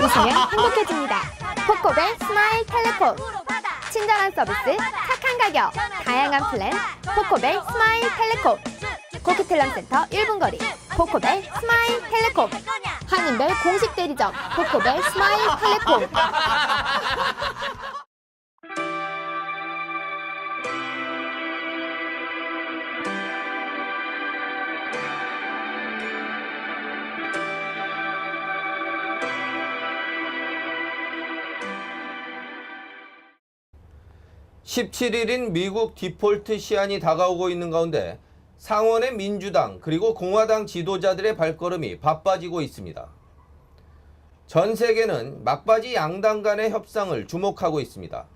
웃으면 행복해집니다. 코코벨 스마일 텔레콤. 친절한 서비스, 착한 가격, 다양한 플랜. 코코벨 스마일 텔레콤. 코키텔럼센터 1분 거리. 코코벨 스마일 텔레콤. 한인벨 공식 대리점. 코코벨 스마일 텔레콤. 17일인 미국 디폴트 시한이 다가오고 있는 가운데 상원의 민주당 그리고 공화당 지도자들의 발걸음이 바빠지고 있습니다. 전 세계는 막바지 양당 간의 협상을 주목하고 있습니다.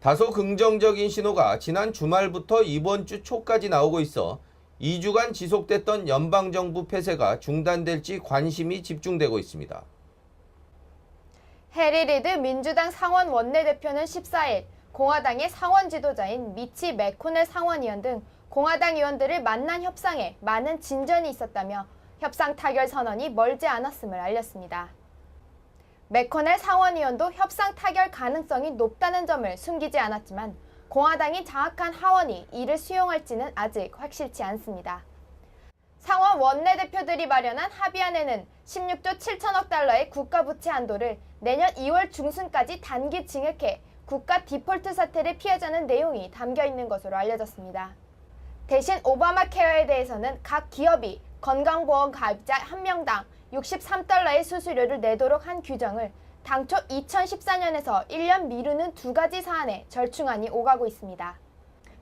다소 긍정적인 신호가 지난 주말부터 이번 주 초까지 나오고 있어 2주간 지속됐던 연방정부 폐쇄가 중단될지 관심이 집중되고 있습니다. 해리 리드 민주당 상원 원내대표는 14일 공화당의 상원 지도자인 미치 매코넬 상원의원 등 공화당 의원들을 만난 협상에 많은 진전이 있었다며 협상 타결 선언이 멀지 않았음을 알렸습니다. 매코넬 상원의원도 협상 타결 가능성이 높다는 점을 숨기지 않았지만 공화당이 장악한 하원이 이를 수용할지는 아직 확실치 않습니다. 상원 원내대표들이 마련한 합의안에는 16조 7천억 달러의 국가부채 한도를 내년 2월 중순까지 단기 증액해 국가 디폴트 사태를 피하자는 내용이 담겨 있는 것으로 알려졌습니다. 대신 오바마 케어에 대해서는 각 기업이 건강보험 가입자 1명당 63달러의 수수료를 내도록 한 규정을 당초 2014년에서 1년 미루는 두 가지 사안에 절충안이 오가고 있습니다.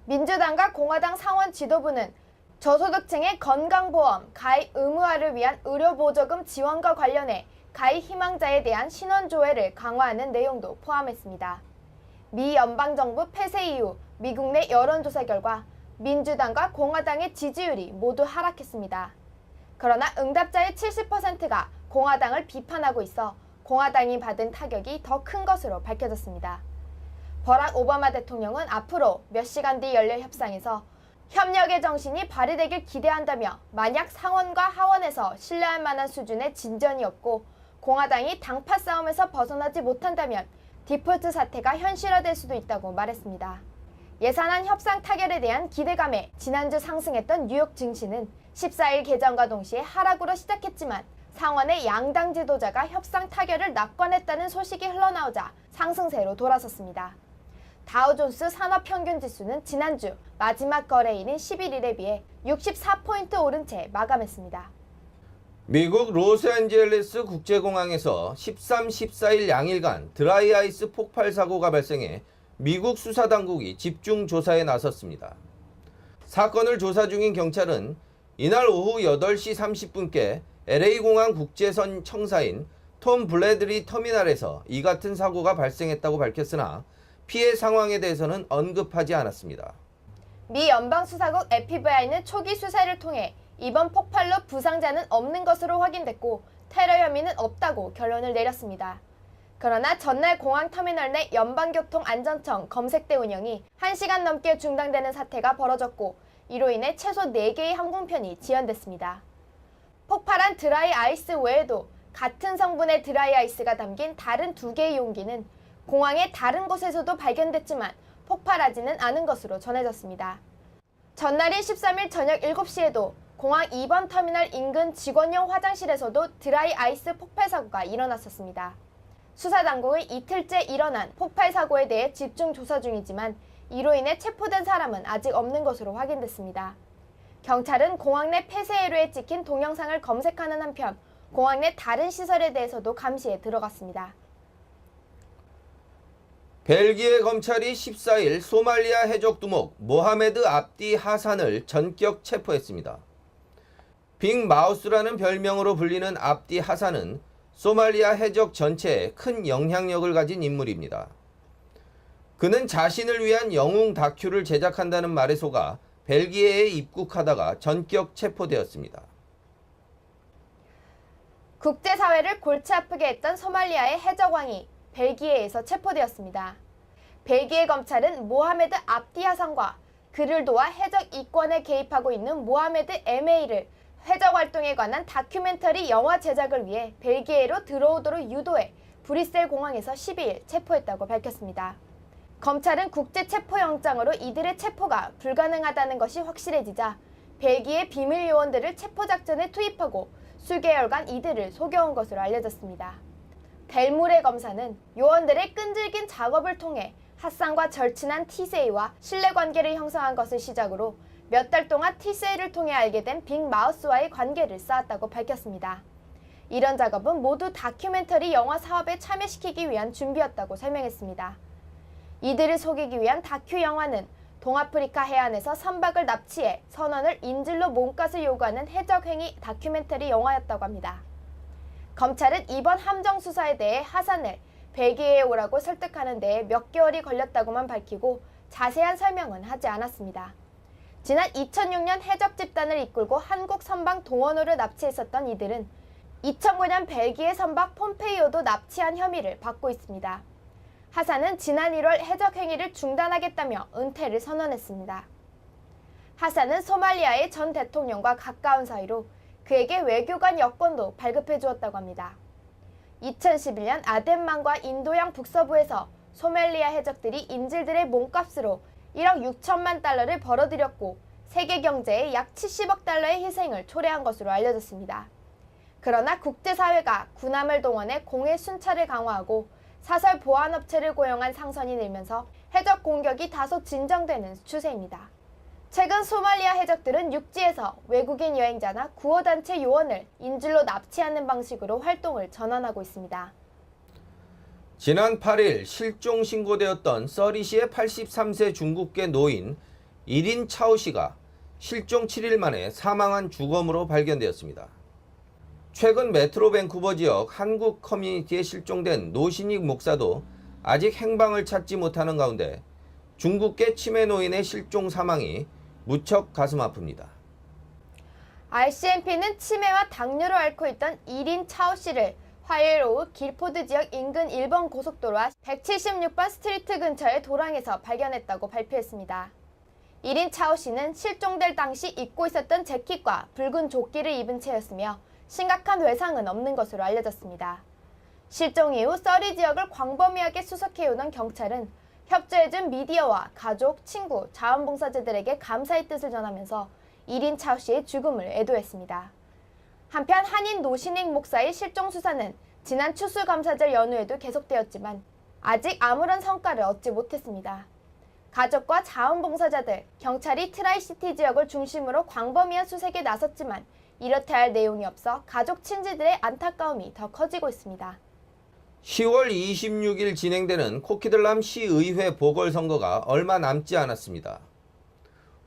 민주당과 공화당 상원 지도부는 저소득층의 건강보험 가입 의무화를 위한 의료보조금 지원과 관련해 가입 희망자에 대한 신원조회를 강화하는 내용도 포함했습니다. 미 연방정부 폐쇄 이후 미국 내 여론조사 결과 민주당과 공화당의 지지율이 모두 하락했습니다. 그러나 응답자의 70%가 공화당을 비판하고 있어 공화당이 받은 타격이 더 큰 것으로 밝혀졌습니다. 버락 오바마 대통령은 앞으로 몇 시간 뒤 열릴 협상에서 협력의 정신이 발휘되길 기대한다며 만약 상원과 하원에서 신뢰할 만한 수준의 진전이 없고 공화당이 당파 싸움에서 벗어나지 못한다면 디폴트 사태가 현실화될 수도 있다고 말했습니다. 예산안 협상 타결에 대한 기대감에 지난주 상승했던 뉴욕 증시는 14일 개장과 동시에 하락으로 시작했지만 상원의 양당 지도자가 협상 타결을 낙관했다는 소식이 흘러나오자 상승세로 돌아섰습니다. 다우존스 산업평균지수는 지난주 마지막 거래일인 11일에 비해 64포인트 오른 채 마감했습니다. 미국 로스앤젤레스 국제공항에서 13, 14일 양일간 드라이아이스 폭발 사고가 발생해 미국 수사당국이 집중 조사에 나섰습니다. 사건을 조사 중인 경찰은 이날 오후 8시 30분께 LA공항 국제선 청사인 톰 블래드리 터미널에서 이 같은 사고가 발생했다고 밝혔으나 피해 상황에 대해서는 언급하지 않았습니다. 미 연방수사국 FBI는 초기 수사를 통해 이번 폭발로 부상자는 없는 것으로 확인됐고 테러 혐의는 없다고 결론을 내렸습니다. 그러나 전날 공항터미널 내 연방교통안전청 검색대 운영이 1시간 넘게 중단되는 사태가 벌어졌고 이로 인해 최소 4개의 항공편이 지연됐습니다. 폭발한 드라이 아이스 외에도 같은 성분의 드라이 아이스가 담긴 다른 2개의 용기는 공항의 다른 곳에서도 발견됐지만 폭발하지는 않은 것으로 전해졌습니다. 전날인 13일 저녁 7시에도 공항 2번 터미널 인근 직원용 화장실에서도 드라이 아이스 폭발 사고가 일어났었습니다. 수사당국은 이틀째 일어난 폭발 사고에 대해 집중 조사 중이지만 이로 인해 체포된 사람은 아직 없는 것으로 확인됐습니다. 경찰은 공항 내 폐쇄회로에 찍힌 동영상을 검색하는 한편 공항 내 다른 시설에 대해서도 감시에 들어갔습니다. 벨기에 검찰이 14일 소말리아 해적 두목 모하메드 압디 하산을 전격 체포했습니다. 빅 마우스라는 별명으로 불리는 압디 하산은 소말리아 해적 전체에 큰 영향력을 가진 인물입니다. 그는 자신을 위한 영웅 다큐를 제작한다는 말에 속아 벨기에에 입국하다가 전격 체포되었습니다. 국제사회를 골치 아프게 했던 소말리아의 해적왕이 벨기에에서 체포되었습니다. 벨기에 검찰은 모하메드 압디 하산과 그를 도와 해적 이권에 개입하고 있는 모하메드 MA를 해적 활동에 관한 다큐멘터리 영화 제작을 위해 벨기에로 들어오도록 유도해 브뤼셀 공항에서 12일 체포했다고 밝혔습니다. 검찰은 국제체포영장으로 이들의 체포가 불가능하다는 것이 확실해지자 벨기에 비밀 요원들을 체포작전에 투입하고 수개월간 이들을 속여온 것으로 알려졌습니다. 델무레 검사는 요원들의 끈질긴 작업을 통해 핫산과 절친한 티세이와 신뢰관계를 형성한 것을 시작으로 몇 달 동안 티세이를 통해 알게 된 빅 마우스와의 관계를 쌓았다고 밝혔습니다. 이런 작업은 모두 다큐멘터리 영화 사업에 참여시키기 위한 준비였다고 설명했습니다. 이들을 속이기 위한 다큐 영화는 동아프리카 해안에서 선박을 납치해 선원을 인질로 몸값을 요구하는 해적행위 다큐멘터리 영화였다고 합니다. 검찰은 이번 함정 수사에 대해 하산을 벨기에에 오라고 설득하는 데에 몇 개월이 걸렸다고만 밝히고 자세한 설명은 하지 않았습니다. 지난 2006년 해적 집단을 이끌고 한국 선박 동원호를 납치했었던 이들은 2009년 벨기에 선박 폼페이오도 납치한 혐의를 받고 있습니다. 하산은 지난 1월 해적 행위를 중단하겠다며 은퇴를 선언했습니다. 하산은 소말리아의 전 대통령과 가까운 사이로 그에게 외교관 여권도 발급해 주었다고 합니다. 2011년 아덴만과 인도양 북서부에서 소말리아 해적들이 인질들의 몸값으로 1억 6천만 달러를 벌어들였고 세계 경제에 약 70억 달러의 희생을 초래한 것으로 알려졌습니다. 그러나 국제사회가 군함을 동원해 공해 순찰을 강화하고 사설 보안업체를 고용한 상선이 늘면서 해적 공격이 다소 진정되는 추세입니다. 최근 소말리아 해적들은 육지에서 외국인 여행자나 구호단체 요원을 인질로 납치하는 방식으로 활동을 전환하고 있습니다. 지난 8일 실종 신고되었던 서리시의 83세 중국계 노인 1인 차오 씨가 실종 7일 만에 사망한 주검으로 발견되었습니다. 최근 메트로 밴쿠버 지역 한국 커뮤니티에 실종된 노신익 목사도 아직 행방을 찾지 못하는 가운데 중국계 치매 노인의 실종 사망이 무척 가슴 아픕니다. RCMP는 치매와 당뇨를 앓고 있던 1인 차오 씨를 화요일 오후 길포드 지역 인근 1번 고속도로와 176번 스트리트 근처의 도랑에서 발견했다고 발표했습니다. 1인 차오 씨는 실종될 당시 입고 있었던 재킷과 붉은 조끼를 입은 채였으며 심각한 외상은 없는 것으로 알려졌습니다. 실종 이후 서리 지역을 광범위하게 수색해오던 경찰은 협조해준 미디어와 가족, 친구, 자원봉사자들에게 감사의 뜻을 전하면서 1인 차오 씨의 죽음을 애도했습니다. 한편 한인 노신익 목사의 실종 수사는 지난 추수감사절 연후에도 계속되었지만 아직 아무런 성과를 얻지 못했습니다. 가족과 자원봉사자들, 경찰이 트라이시티 지역을 중심으로 광범위한 수색에 나섰지만 이렇다 할 내용이 없어 가족 친지들의 안타까움이 더 커지고 있습니다. 10월 26일 진행되는 코키들람 시의회 보궐선거가 얼마 남지 않았습니다.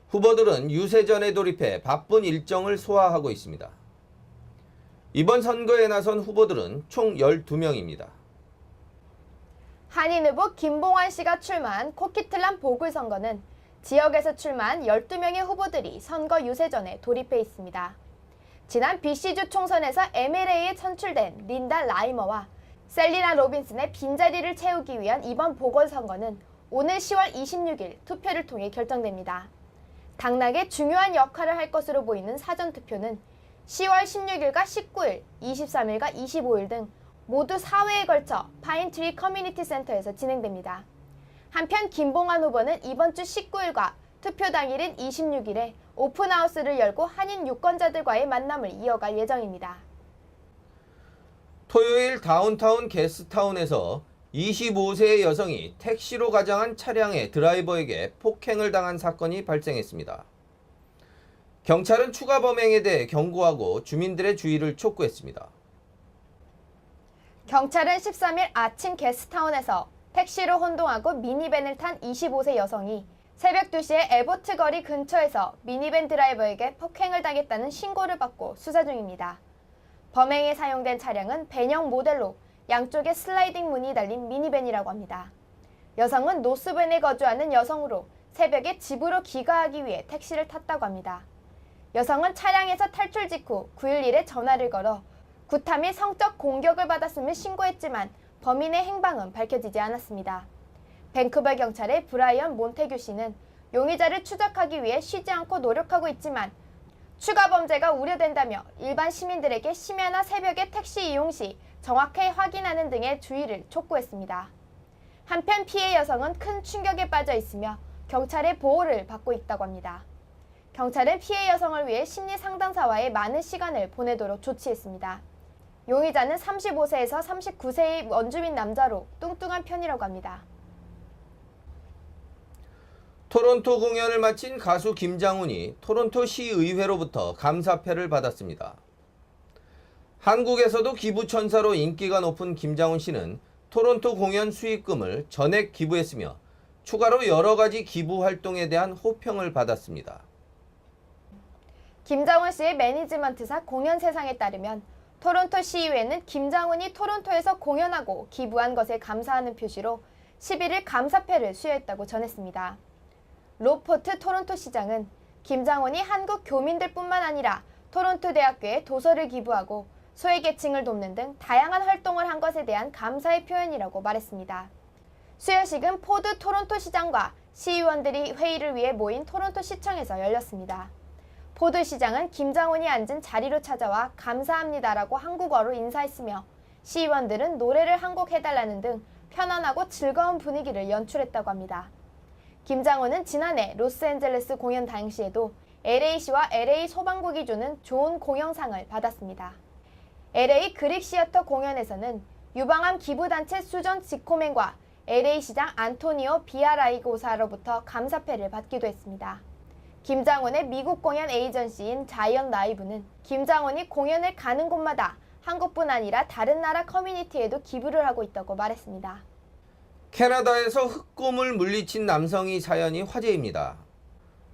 후보들은 유세전에 돌입해 바쁜 일정을 소화하고 있습니다. 이번 선거에 나선 후보들은 총 12명입니다. 한인 후보 김봉환 씨가 출마한 코키틀람 보궐선거는 지역에서 출마한 12명의 후보들이 선거 유세전에 돌입해 있습니다. 지난 BC주 총선에서 MLA에 선출된 린다 라이머와 셀리나 로빈슨의 빈자리를 채우기 위한 이번 보궐선거는 오늘 10월 26일 투표를 통해 결정됩니다. 당락에 중요한 역할을 할 것으로 보이는 사전투표는 10월 16일과 19일, 23일과 25일 등 모두 4회에 걸쳐 파인트리 커뮤니티 센터에서 진행됩니다. 한편 김봉환 후보는 이번 주 19일과 투표 당일인 26일에 오픈하우스를 열고 한인 유권자들과의 만남을 이어갈 예정입니다. 토요일 다운타운 게스트타운에서 25세의 여성이 택시로 가장한 차량의 드라이버에게 폭행을 당한 사건이 발생했습니다. 경찰은 추가 범행에 대해 경고하고 주민들의 주의를 촉구했습니다. 경찰은 13일 아침 게스트타운에서 택시로 혼동하고 미니밴을 탄 25세 여성이 새벽 2시에 에버트 거리 근처에서 미니밴 드라이버에게 폭행을 당했다는 신고를 받고 수사 중입니다. 범행에 사용된 차량은 벤형 모델로 양쪽에 슬라이딩 문이 달린 미니밴이라고 합니다. 여성은 노스밴에 거주하는 여성으로 새벽에 집으로 귀가하기 위해 택시를 탔다고 합니다. 여성은 차량에서 탈출 직후 911에 전화를 걸어 구타 및 성적 공격을 받았음을 신고했지만 범인의 행방은 밝혀지지 않았습니다. 밴쿠버 경찰의 브라이언 몬테규 씨는 용의자를 추적하기 위해 쉬지 않고 노력하고 있지만 추가 범죄가 우려된다며 일반 시민들에게 심야나 새벽에 택시 이용 시 정확히 확인하는 등의 주의를 촉구했습니다. 한편 피해 여성은 큰 충격에 빠져 있으며 경찰의 보호를 받고 있다고 합니다. 경찰은 피해 여성을 위해 심리 상담사와의 많은 시간을 보내도록 조치했습니다. 용의자는 35세에서 39세의 원주민 남자로 뚱뚱한 편이라고 합니다. 토론토 공연을 마친 가수 김장훈이 토론토 시의회로부터 감사패를 받았습니다. 한국에서도 기부천사로 인기가 높은 김장훈 씨는 토론토 공연 수익금을 전액 기부했으며 추가로 여러 가지 기부 활동에 대한 호평을 받았습니다. 김장훈 씨의 매니지먼트사 공연세상에 따르면 토론토 시의회는 김장훈이 토론토에서 공연하고 기부한 것에 감사하는 표시로 11일 감사패를 수여했다고 전했습니다. 로포트 토론토 시장은 김장훈이 한국 교민들뿐만 아니라 토론토 대학교에 도서를 기부하고 소외계층을 돕는 등 다양한 활동을 한 것에 대한 감사의 표현이라고 말했습니다. 수여식은 포드 토론토 시장과 시의원들이 회의를 위해 모인 토론토 시청에서 열렸습니다. 포드 시장은 김장훈이 앉은 자리로 찾아와 감사합니다라고 한국어로 인사했으며 시의원들은 노래를 한 곡 해달라는 등 편안하고 즐거운 분위기를 연출했다고 합니다. 김장훈은 지난해 로스앤젤레스 공연 당시에도 LA시와 LA 소방국이 주는 좋은 공연상을 받았습니다. LA 그릭 시어터 공연에서는 유방암 기부단체 수전 지코맨과 LA 시장 안토니오 비아라이고사로부터 감사패를 받기도 했습니다. 김장훈의 미국 공연 에이전시인 자이언 라이브는 김장훈이 공연을 가는 곳마다 한국뿐 아니라 다른 나라 커뮤니티에도 기부를 하고 있다고 말했습니다. 캐나다에서 흑곰을 물리친 남성이 사연이 화제입니다.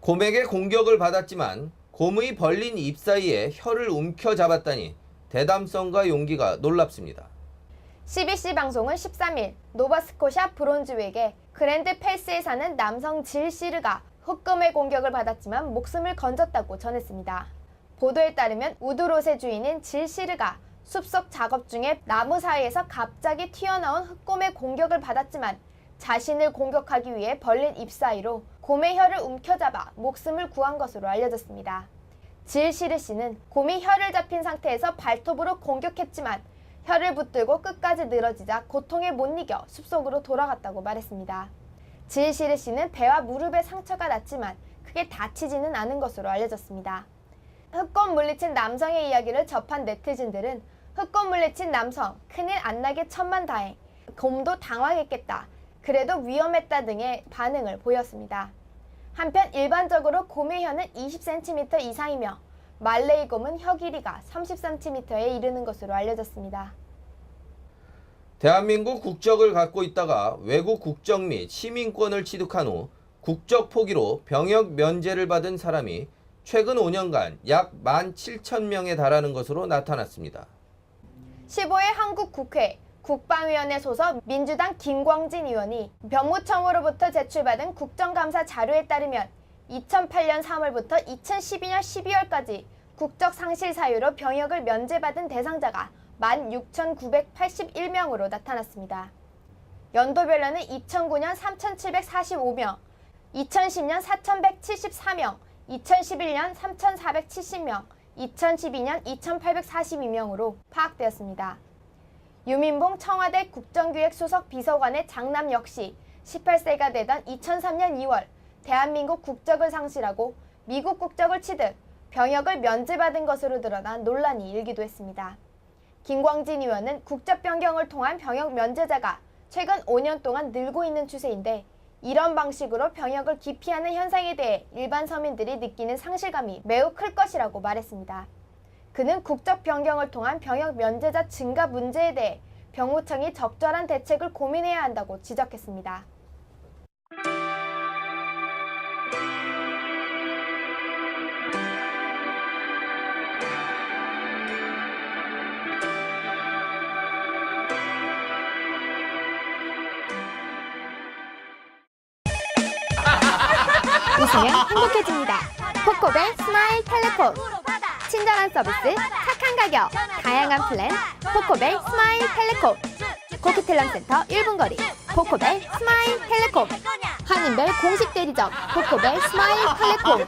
곰에게 공격을 받았지만 곰의 벌린 입 사이에 혀를 움켜잡았다니 대담성과 용기가 놀랍습니다. CBC 방송은 13일 노바스코샤 브론즈윅의 그랜드 패스에 사는 남성 질 시르가 흑곰의 공격을 받았지만 목숨을 건졌다고 전했습니다. 보도에 따르면 우드롯의 주인인 질 시르가 숲속 작업 중에 나무 사이에서 갑자기 튀어나온 흑곰의 공격을 받았지만 자신을 공격하기 위해 벌린 입 사이로 곰의 혀를 움켜잡아 목숨을 구한 것으로 알려졌습니다. 질 시르 씨는 곰이 혀를 잡힌 상태에서 발톱으로 공격했지만 혀를 붙들고 끝까지 늘어지자 고통에 못 이겨 숲속으로 돌아갔다고 말했습니다. 질 시르 씨는 배와 무릎에 상처가 났지만 크게 다치지는 않은 것으로 알려졌습니다. 흑곰 물리친 남성의 이야기를 접한 네티즌들은 흑곰 물리친 남성, 큰일 안 나게 천만다행, 곰도 당황했겠다, 그래도 위험했다 등의 반응을 보였습니다. 한편 일반적으로 곰의 혀는 20cm 이상이며 말레이 곰은 혀 길이가 30cm에 이르는 것으로 알려졌습니다. 대한민국 국적을 갖고 있다가 외국 국적 및 시민권을 취득한 후 국적 포기로 병역 면제를 받은 사람이 최근 5년간 약 17,000명에 달하는 것으로 나타났습니다. 15일 한국 국회 국방위원회 소속 민주당 김광진 의원이 병무청으로부터 제출받은 국정감사 자료에 따르면 2008년 3월부터 2012년 12월까지 국적 상실 사유로 병역을 면제받은 대상자가 16,981명으로 나타났습니다. 연도별로는 2009년 3,745명, 2010년 4,174명, 2011년 3,470명, 2012년 2,842명으로 파악되었습니다. 유민봉 청와대 국정기획수석 비서관의 장남 역시 18세가 되던 2003년 2월 대한민국 국적을 상실하고 미국 국적을 취득, 병역을 면제받은 것으로 드러난 논란이 일기도 했습니다. 김광진 의원은 국적 변경을 통한 병역 면제자가 최근 5년 동안 늘고 있는 추세인데 이런 방식으로 병역을 기피하는 현상에 대해 일반 서민들이 느끼는 상실감이 매우 클 것이라고 말했습니다. 그는 국적 변경을 통한 병역 면제자 증가 문제에 대해 병무청이 적절한 대책을 고민해야 한다고 지적했습니다. 웃으면 행복해집니다. 코코벨 스마일 텔레폰. 친절한 서비스, 착한 가격, 다양한 플랜, 코코벨 스마일 텔레콤. 코키텔란센터 1분 거리, 코코벨 스마일 텔레콤. 한인벨 공식 대리점, 코코벨 스마일 텔레콤.